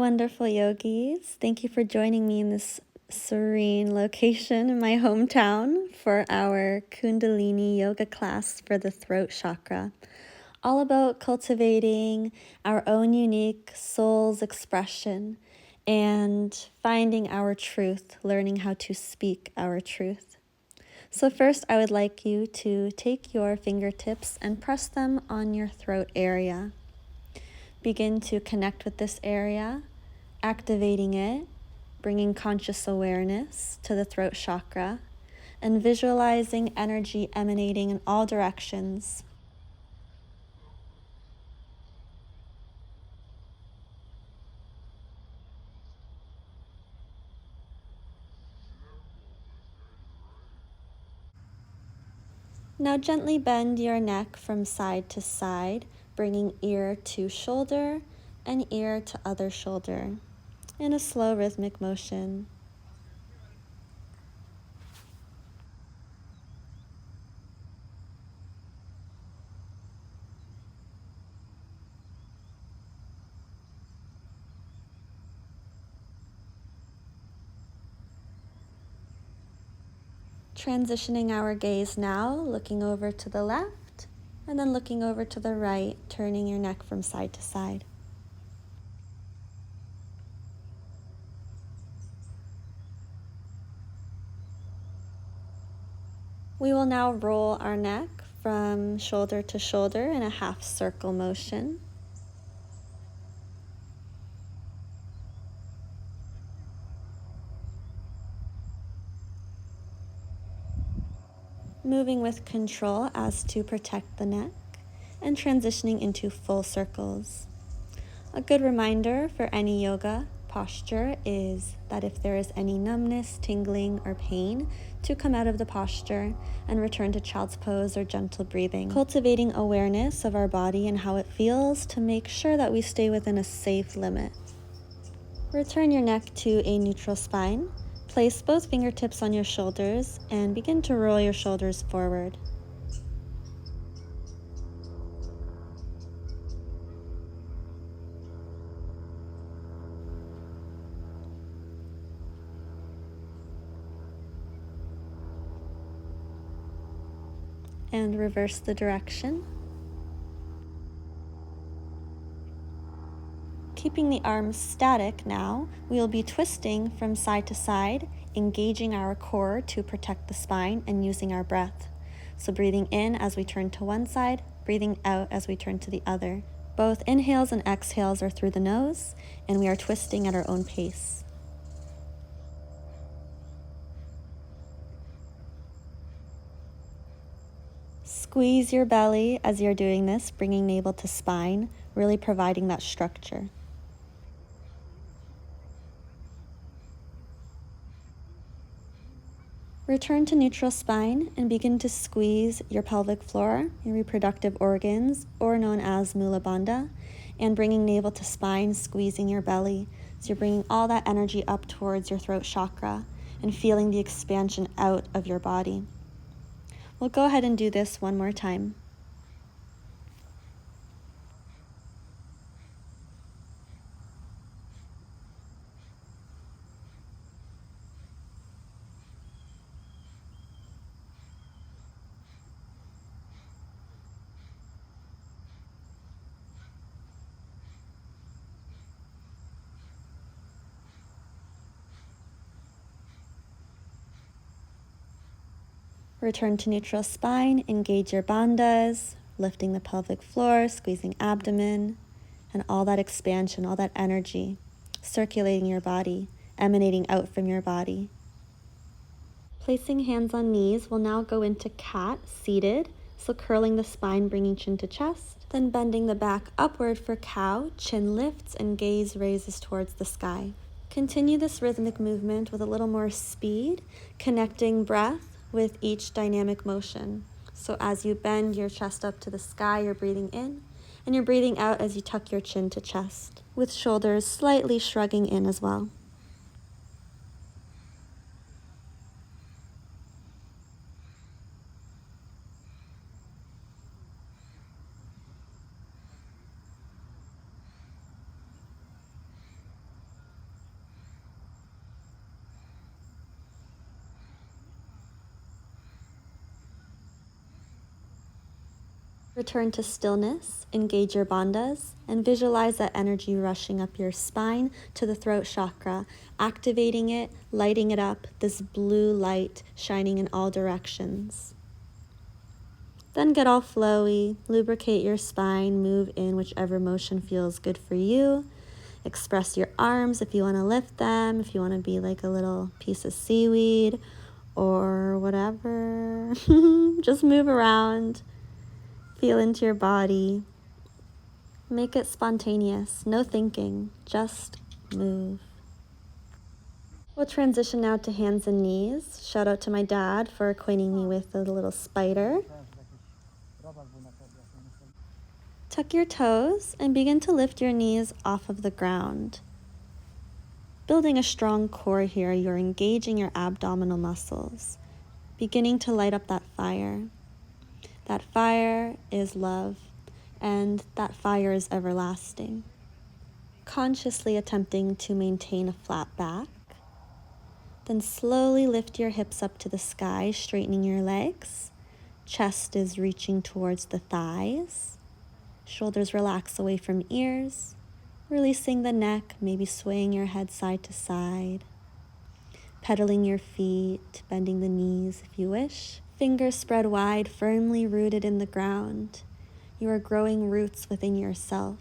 wonderful yogis. Thank you for joining me in this serene location in my hometown for our Kundalini yoga class for the throat chakra. All about cultivating our own unique soul's expression and finding our truth, learning how to speak our truth. So first, I would like you to take your fingertips and press them on your throat area. Begin to connect with this area, activating it, bringing conscious awareness to the throat chakra, and visualizing energy emanating in all directions. Now gently bend your neck from side to side, bringing ear to shoulder and ear to other shoulder in a slow rhythmic motion. Transitioning our gaze now, looking over to the left and then looking over to the right, turning your neck from side to side. We will now roll our neck from shoulder to shoulder in a half circle motion. Moving with control as to protect the neck and transitioning into full circles. A good reminder for any yoga posture is that if there is any numbness, tingling, or pain, to come out of the posture and return to child's pose or gentle breathing. Cultivating awareness of our body and how it feels to make sure that we stay within a safe limit. Return your neck to a neutral spine. Place both fingertips on your shoulders and begin to roll your shoulders forward. And reverse the direction. Keeping the arms static now, we will be twisting from side to side, engaging our core to protect the spine and using our breath. So breathing in as we turn to one side, breathing out as we turn to the other. Both inhales and exhales are through the nose, and we are twisting at our own pace. Squeeze your belly as you're doing this, bringing navel to spine, really providing that structure. Return to neutral spine and begin to squeeze your pelvic floor, your reproductive organs, or known as Mula Bandha, and bringing navel to spine, squeezing your belly. So you're bringing all that energy up towards your throat chakra and feeling the expansion out of your body. We'll go ahead and do this one more time. Return to neutral spine, engage your bandhas, lifting the pelvic floor, squeezing abdomen, and all that expansion, all that energy, circulating your body, emanating out from your body. Placing hands on knees, we'll now go into cat, seated, so curling the spine, bringing chin to chest, then bending the back upward for cow, chin lifts and gaze raises towards the sky. Continue this rhythmic movement with a little more speed, connecting breath with each dynamic motion. So as you bend your chest up to the sky, you're breathing in, and you're breathing out as you tuck your chin to chest, with shoulders slightly shrugging in as well. Return to stillness, engage your bandhas, and visualize that energy rushing up your spine to the throat chakra, activating it, lighting it up, this blue light shining in all directions. Then get all flowy, lubricate your spine, move in whichever motion feels good for you. Express your arms if you want to lift them, if you want to be like a little piece of seaweed or whatever. Just move around. Feel into your body. Make it spontaneous, no thinking, just move. We'll transition now to hands and knees. Shout out to my dad for acquainting me with the little spider. Tuck your toes and begin to lift your knees off of the ground. Building a strong core here, you're engaging your abdominal muscles, beginning to light up that fire. That fire is love, and that fire is everlasting. Consciously attempting to maintain a flat back. Then slowly lift your hips up to the sky, straightening your legs. Chest is reaching towards the thighs. Shoulders relax away from ears. Releasing the neck, maybe swaying your head side to side. Pedaling your feet, bending the knees if you wish. Fingers spread wide, firmly rooted in the ground. You are growing roots within yourself,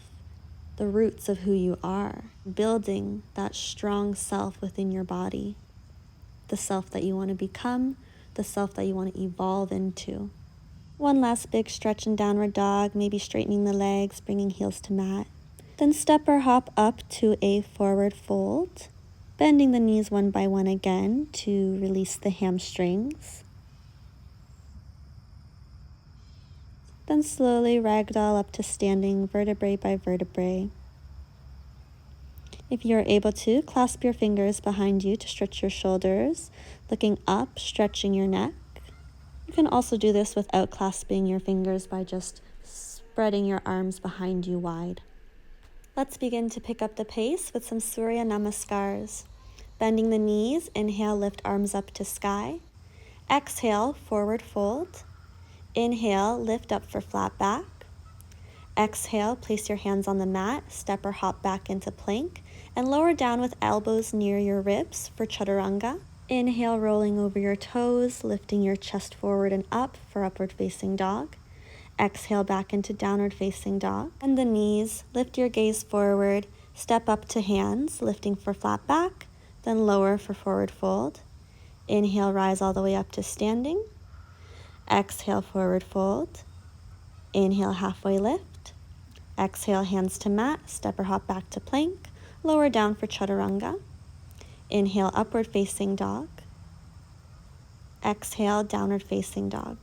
the roots of who you are, building that strong self within your body, the self that you want to become, the self that you want to evolve into. One last big stretch in downward dog, maybe straightening the legs, bringing heels to mat. Then step or hop up to a forward fold, bending the knees one by one again to release the hamstrings. Then slowly ragdoll up to standing vertebrae by vertebrae. If you're able to, clasp your fingers behind you to stretch your shoulders, looking up, stretching your neck. You can also do this without clasping your fingers by just spreading your arms behind you wide. Let's begin to pick up the pace with some Surya Namaskars. Bending the knees, inhale, lift arms up to sky. Exhale, forward fold. Inhale, lift up for flat back. Exhale, place your hands on the mat, step or hop back into plank, and lower down with elbows near your ribs for chaturanga. Inhale, rolling over your toes, lifting your chest forward and up for upward facing dog. Exhale, back into downward facing dog. Bend the knees, lift your gaze forward, step up to hands, lifting for flat back, then lower for forward fold. Inhale, rise all the way up to standing. Exhale, forward fold. Inhale, halfway lift. Exhale, hands to mat, step or hop back to plank, lower down for chaturanga. Inhale, upward facing dog. Exhale, downward facing dog.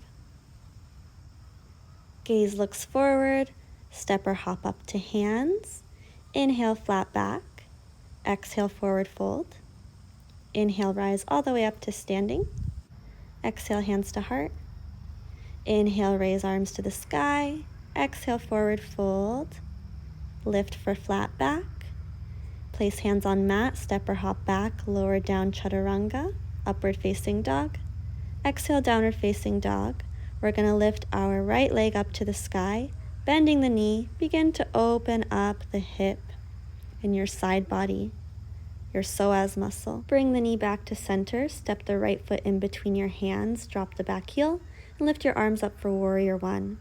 Gaze looks forward, step or hop up to hands. Inhale, flat back. Exhale, forward fold. Inhale, rise all the way up to standing. Exhale, hands to heart. Inhale, raise arms to the sky. Exhale, forward fold. Lift for flat back. Place hands on mat, step or hop back, lower down chaturanga, upward facing dog. Exhale, downward facing dog. We're going to lift our right leg up to the sky, bending the knee. Begin to open up the hip in your side body, your psoas muscle. Bring the knee back to center, step the right foot in between your hands, drop the back heel, and lift your arms up for warrior one.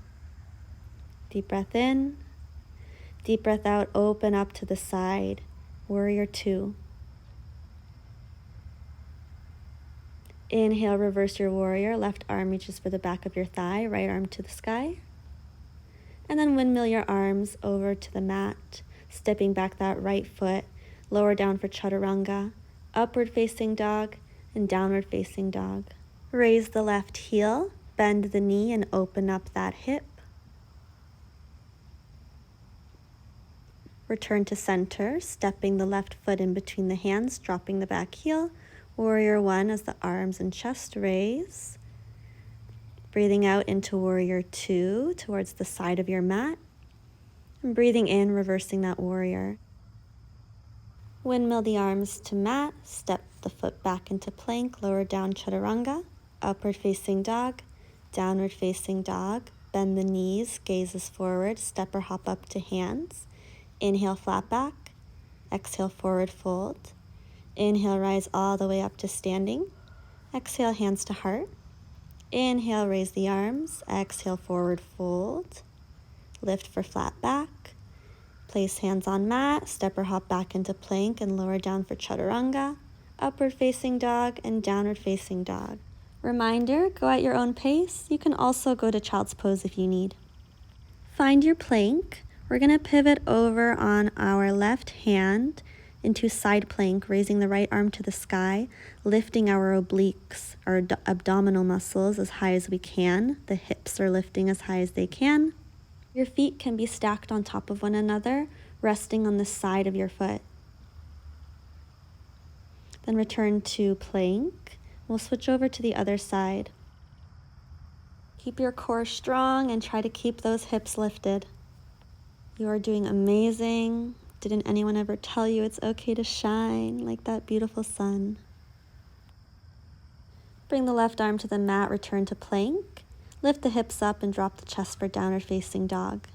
Deep breath in, deep breath out, open up to the side, warrior two. Inhale, reverse your warrior, left arm reaches for the back of your thigh, right arm to the sky. And then windmill your arms over to the mat, stepping back that right foot, lower down for chaturanga, upward facing dog, and downward facing dog. Raise the left heel, bend the knee and open up that hip. Return to center, stepping the left foot in between the hands, dropping the back heel. Warrior one as the arms and chest raise. Breathing out into warrior two towards the side of your mat. And breathing in, reversing that warrior. Windmill the arms to mat, step the foot back into plank, lower down chaturanga, upward facing dog, downward facing dog, bend the knees, gazes forward, step or hop up to hands. Inhale, flat back. Exhale, forward fold. Inhale, rise all the way up to standing. Exhale, hands to heart. Inhale, raise the arms. Exhale, forward fold. Lift for flat back. Place hands on mat, step or hop back into plank and lower down for chaturanga, upward facing dog, and downward facing dog. Reminder, go at your own pace. You can also go to child's pose if you need. Find your plank. We're going to pivot over on our left hand into side plank, raising the right arm to the sky, lifting our obliques, our abdominal muscles as high as we can. The hips are lifting as high as they can. Your feet can be stacked on top of one another, resting on the side of your foot. Then return to plank. We'll switch over to the other side. Keep your core strong and try to keep those hips lifted. You are doing amazing. Didn't anyone ever tell you it's okay to shine like that beautiful sun? Bring the left arm to the mat, return to plank. Lift the hips up and drop the chest for downward facing dog.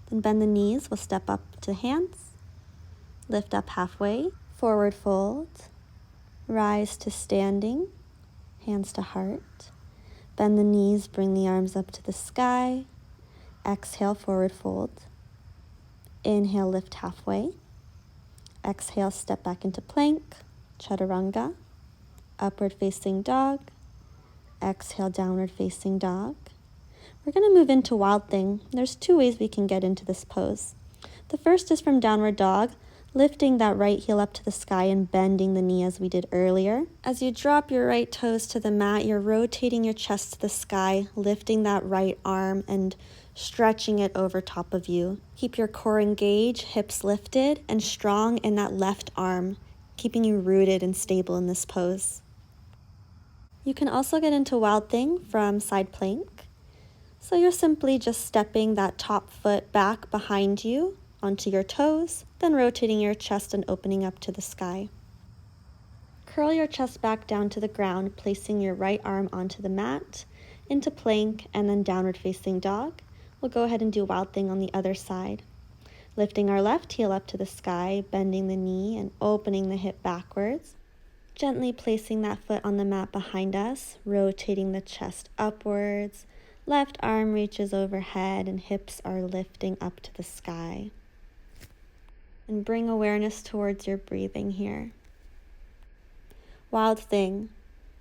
Then bend the knees, we'll step up to hands. Lift up halfway, forward fold. Rise to standing, hands to heart. Bend the knees, bring the arms up to the sky. Exhale, forward fold. Inhale, lift halfway. Exhale, step back into plank, chaturanga. Upward facing dog. Exhale, downward facing dog. We're going to move into wild thing. There's two ways we can get into this pose. The first is from downward dog, lifting that right heel up to the sky and bending the knee as we did earlier. As you drop your right toes to the mat, you're rotating your chest to the sky, lifting that right arm and stretching it over top of you. Keep your core engaged, hips lifted, and strong in that left arm, keeping you rooted and stable in this pose. You can also get into wild thing from side plank. So you're simply just stepping that top foot back behind you onto your toes, then rotating your chest and opening up to the sky. Curl your chest back down to the ground, placing your right arm onto the mat, into plank, and then downward facing dog. We'll go ahead and do wild thing on the other side. Lifting our left heel up to the sky, bending the knee and opening the hip backwards. Gently placing that foot on the mat behind us, rotating the chest upwards. Left arm reaches overhead and hips are lifting up to the sky. And bring awareness towards your breathing here. Wild thing,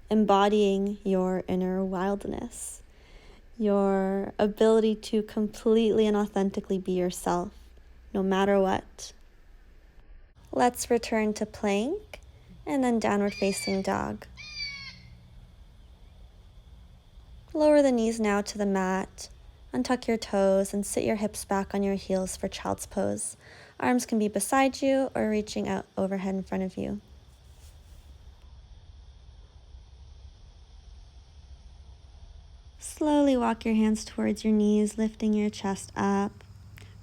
embodying your inner wildness, your ability to completely and authentically be yourself, no matter what. Let's return to plank and then downward facing dog. Lower the knees now to the mat, untuck your toes and sit your hips back on your heels for child's pose. Arms can be beside you or reaching out overhead in front of you. Slowly walk your hands towards your knees, lifting your chest up,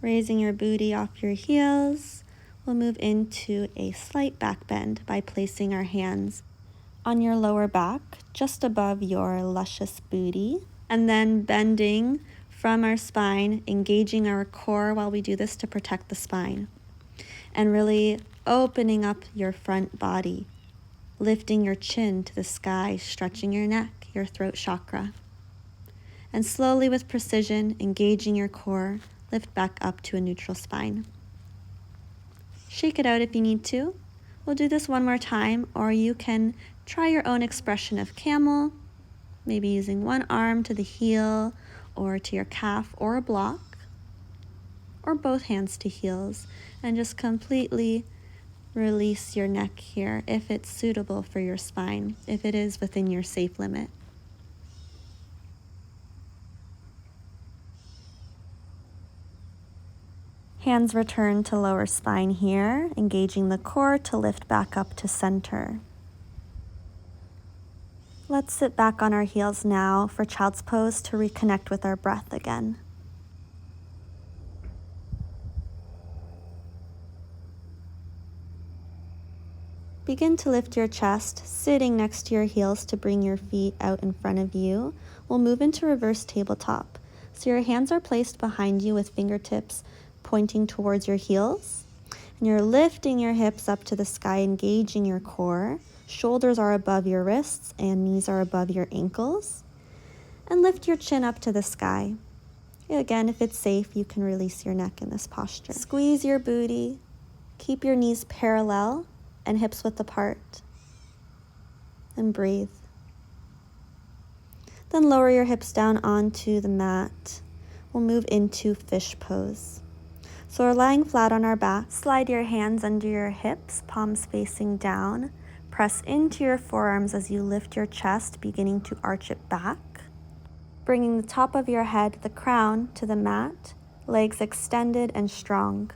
raising your booty off your heels. We'll move into a slight back bend by placing our hands on your lower back, just above your luscious booty, and then bending from our spine, engaging our core while we do this to protect the spine, and really opening up your front body, lifting your chin to the sky, stretching your neck, your throat chakra, and slowly with precision, engaging your core, lift back up to a neutral spine. Shake it out if you need to. We'll do this one more time, or you can try your own expression of camel, maybe using one arm to the heel or to your calf or a block, or both hands to heels, and just completely release your neck here if it's suitable for your spine, if it is within your safe limit. Hands return to lower spine here, engaging the core to lift back up to center. Let's sit back on our heels now for child's pose to reconnect with our breath again. Begin to lift your chest, sitting next to your heels to bring your feet out in front of you. We'll move into reverse tabletop. So your hands are placed behind you with fingertips pointing towards your heels. And you're lifting your hips up to the sky, engaging your core. Shoulders are above your wrists and knees are above your ankles. And lift your chin up to the sky. Again, if it's safe, you can release your neck in this posture. Squeeze your booty. Keep your knees parallel and hips width apart. And breathe. Then lower your hips down onto the mat. We'll move into fish pose. So we're lying flat on our back. Slide your hands under your hips, palms facing down. Press into your forearms as you lift your chest, beginning to arch it back. Bringing the top of your head, the crown, to the mat, legs extended and strong.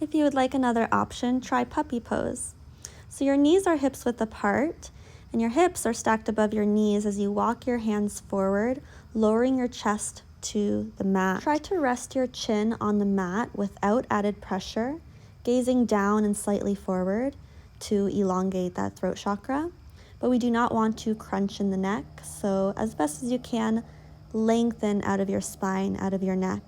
If you would like another option, try puppy pose. So your knees are hips width apart, and your hips are stacked above your knees as you walk your hands forward, lowering your chest to the mat. Try to rest your chin on the mat without added pressure, gazing down and slightly forward to elongate that throat chakra. But we do not want to crunch in the neck, so as best as you can, lengthen out of your spine, out of your neck.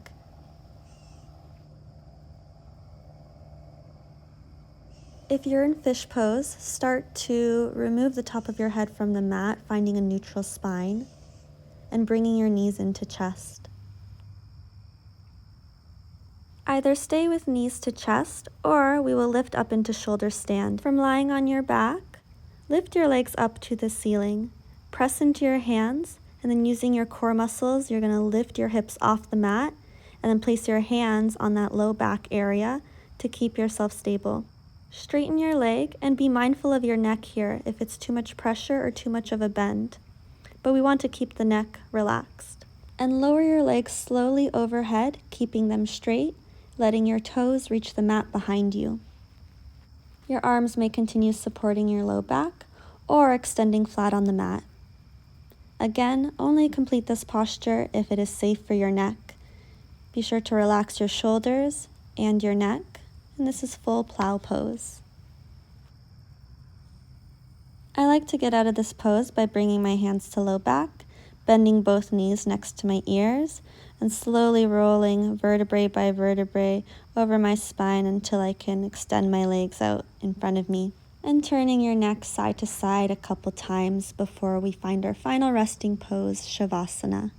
If you're in fish pose, start to remove the top of your head from the mat, finding a neutral spine, and bringing your knees into chest. Either stay with knees to chest, or we will lift up into shoulder stand. From lying on your back, lift your legs up to the ceiling. Press into your hands, and then using your core muscles, you're going to lift your hips off the mat, and then place your hands on that low back area to keep yourself stable. Straighten your leg and be mindful of your neck here if it's too much pressure or too much of a bend. But we want to keep the neck relaxed. And lower your legs slowly overhead, keeping them straight, letting your toes reach the mat behind you. Your arms may continue supporting your low back or extending flat on the mat. Again, only complete this posture if it is safe for your neck. Be sure to relax your shoulders and your neck, and this is full plow pose. I like to get out of this pose by bringing my hands to low back, bending both knees next to my ears, and slowly rolling vertebrae by vertebrae over my spine until I can extend my legs out in front of me. And turning your neck side to side a couple times before we find our final resting pose, Shavasana.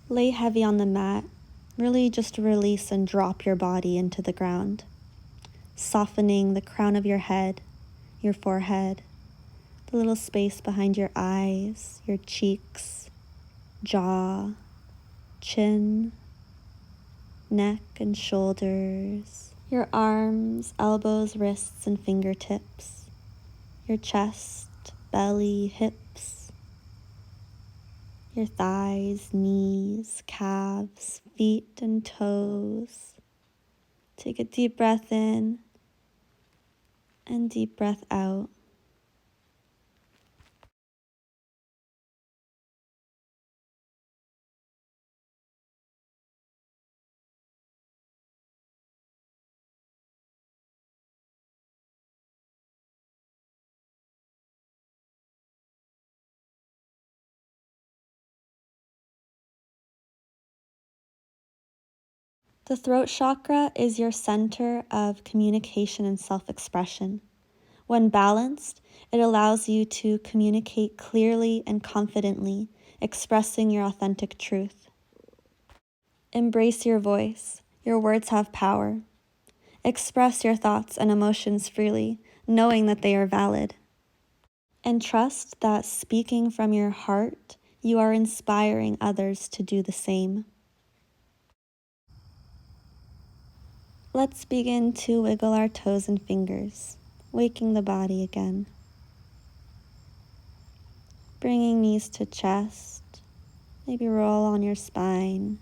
Lay heavy on the mat. Really just release and drop your body into the ground, softening the crown of your head, your forehead, the little space behind your eyes, your cheeks, jaw, chin, neck and shoulders, your arms, elbows, wrists, and fingertips, your chest, belly, hips, your thighs, knees, calves, feet, and toes. Take a deep breath in and deep breath out. The throat chakra is your center of communication and self-expression. When balanced, it allows you to communicate clearly and confidently, expressing your authentic truth. Embrace your voice. Your words have power. Express your thoughts and emotions freely, knowing that they are valid. And trust that speaking from your heart, you are inspiring others to do the same. Let's begin to wiggle our toes and fingers, waking the body again. Bringing knees to chest, maybe roll on your spine,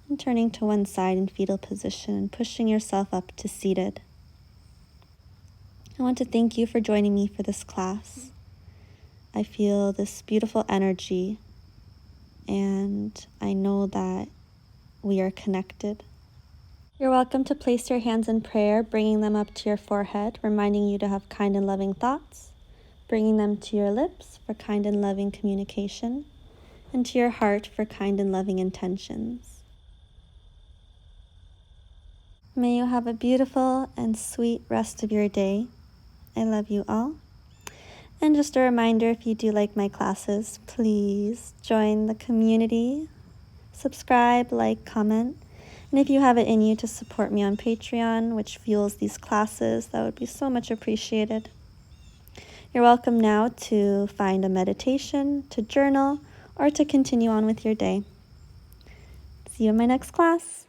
and turning to one side in fetal position and pushing yourself up to seated. I want to thank you for joining me for this class. I feel this beautiful energy, and I know that we are connected. You're welcome to place your hands in prayer, bringing them up to your forehead, reminding you to have kind and loving thoughts. bringing them to your lips for kind and loving communication, and to your heart for kind and loving intentions. May you have a beautiful and sweet rest of your day. I love you all. And just a reminder, if you do like my classes, please join the community, subscribe, like, comment. And if you have it in you to support me on Patreon, which fuels these classes, that would be so much appreciated. You're welcome now to find a meditation, to journal, or to continue on with your day. See you in my next class.